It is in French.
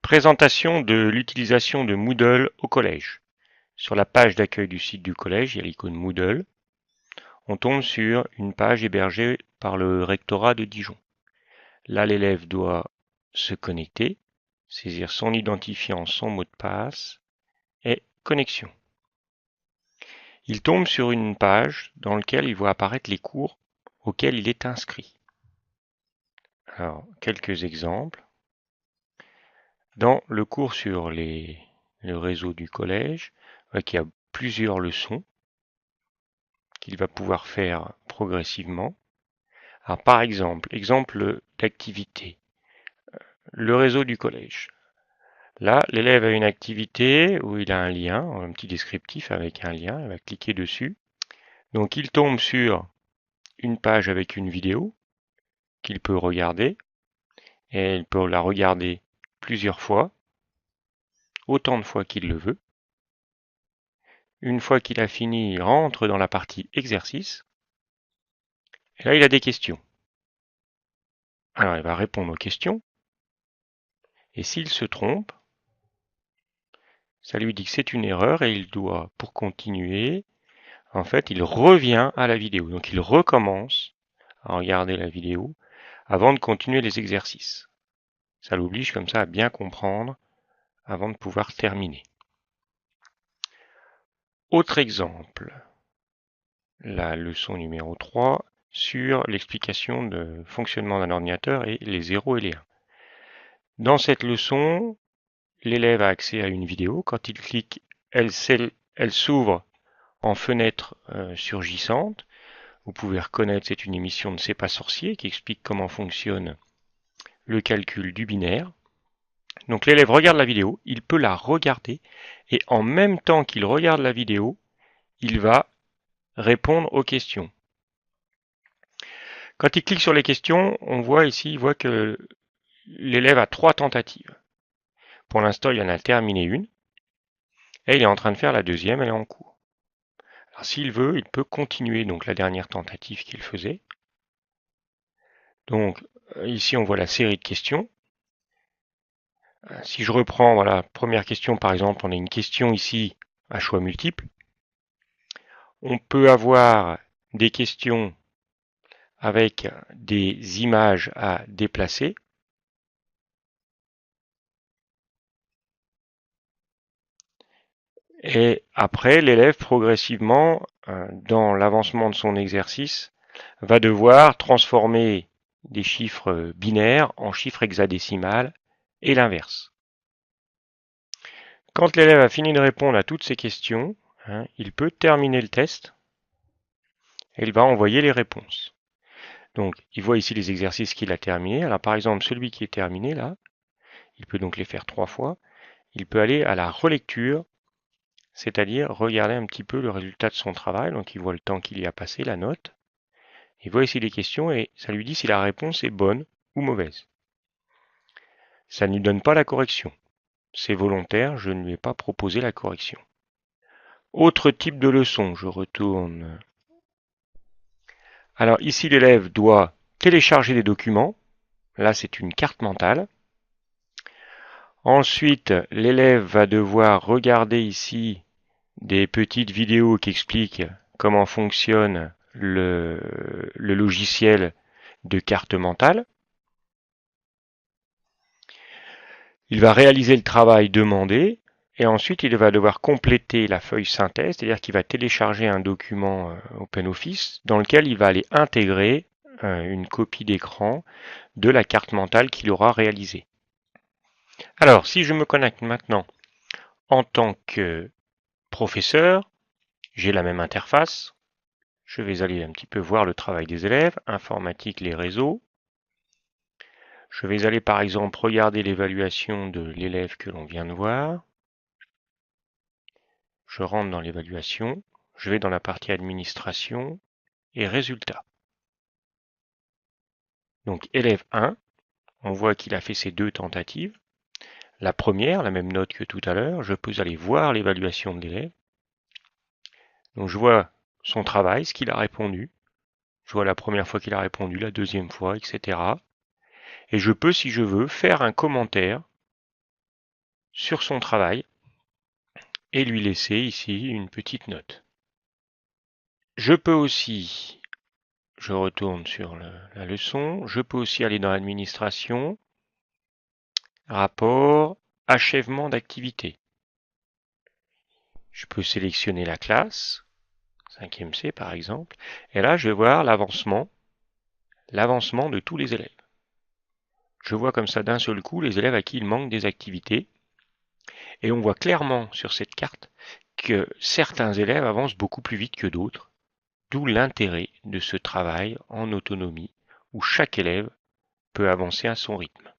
Présentation de l'utilisation de Moodle au collège. Sur la page d'accueil du site du collège, il y a l'icône Moodle. On tombe sur une page hébergée par le rectorat de Dijon. Là, l'élève doit se connecter, saisir son identifiant, son mot de passe et connexion. Il tombe sur une page dans laquelle il voit apparaître les cours auxquels il est inscrit. Alors, quelques exemples. Dans le cours sur le réseau du collège, il y a plusieurs leçons qu'il va pouvoir faire progressivement. Alors, par exemple d'activité, le réseau du collège. Là, l'élève a une activité où il a un lien, un petit descriptif avec un lien, il va cliquer dessus. Donc il tombe sur une page avec une vidéo qu'il peut regarder, et il peut la regarder plusieurs fois, autant de fois qu'il le veut. Une fois qu'il a fini, il rentre dans la partie exercice, et là il a des questions. Alors il va répondre aux questions, et s'il se trompe, ça lui dit que c'est une erreur et il doit, pour continuer, en fait, il revient à la vidéo. Donc il recommence à regarder la vidéo avant de continuer les exercices. Ça l'oblige comme ça à bien comprendre avant de pouvoir terminer. Autre exemple, la leçon numéro 3 sur l'explication de fonctionnement d'un ordinateur et les 0 et les 1. Dans cette leçon, l'élève a accès à une vidéo. Quand il clique, elle s'ouvre en fenêtre surgissante. Vous pouvez reconnaître, c'est une émission de C'est pas sorcier qui explique comment fonctionne le calcul du binaire. Donc l'élève regarde la vidéo, il peut la regarder et en même temps qu'il regarde la vidéo, il va répondre aux questions. Quand il clique sur les questions, on voit ici, il voit que l'élève a 3 tentatives. Pour l'instant, il en a terminé une et il est en train de faire la deuxième, elle est en cours. Alors s'il veut, il peut continuer donc la dernière tentative qu'il faisait. Donc ici, on voit la série de questions. Si je reprends, voilà, première question par exemple, on a une question ici à choix multiples. On peut avoir des questions avec des images à déplacer. Et après, l'élève progressivement, dans l'avancement de son exercice, va devoir transformer des chiffres binaires en chiffres hexadécimales et l'inverse. Quand l'élève a fini de répondre à toutes ces questions, il peut terminer le test et il va envoyer les réponses. Donc, il voit ici les exercices qu'il a terminés. Alors, par exemple, celui qui est terminé là, il peut donc les faire 3 fois. Il peut aller à la relecture, c'est-à-dire regarder un petit peu le résultat de son travail. Donc, il voit le temps qu'il y a passé, la note. Il voit ici les questions et ça lui dit si la réponse est bonne ou mauvaise. Ça ne lui donne pas la correction. C'est volontaire, je ne lui ai pas proposé la correction. Autre type de leçon, je retourne. Alors ici, l'élève doit télécharger des documents. Là, c'est une carte mentale. Ensuite, l'élève va devoir regarder ici des petites vidéos qui expliquent comment fonctionne le logiciel de carte mentale. Il va réaliser le travail demandé et ensuite il va devoir compléter la feuille synthèse, c'est-à-dire qu'il va télécharger un document OpenOffice dans lequel il va aller intégrer une copie d'écran de la carte mentale qu'il aura réalisée. Alors, si je me connecte maintenant en tant que professeur, j'ai la même interface. Je vais aller un petit peu voir le travail des élèves, informatique, les réseaux. Je vais aller par exemple regarder l'évaluation de l'élève que l'on vient de voir. Je rentre dans l'évaluation, je vais dans la partie administration et résultats. Donc élève 1, on voit qu'il a fait ses 2 tentatives. La première, la même note que tout à l'heure, je peux aller voir l'évaluation de l'élève. Donc je vois son travail, ce qu'il a répondu. Je vois la première fois qu'il a répondu, la deuxième fois, etc. Et je peux, si je veux, faire un commentaire sur son travail et lui laisser ici une petite note. Je peux aussi, je retourne sur la leçon, je peux aussi aller dans l'administration, rapport, achèvement d'activité. Je peux sélectionner la classe, 5e C par exemple, et là je vais voir l'avancement de tous les élèves. Je vois comme ça d'un seul coup les élèves à qui il manque des activités, et on voit clairement sur cette carte que certains élèves avancent beaucoup plus vite que d'autres, d'où l'intérêt de ce travail en autonomie où chaque élève peut avancer à son rythme.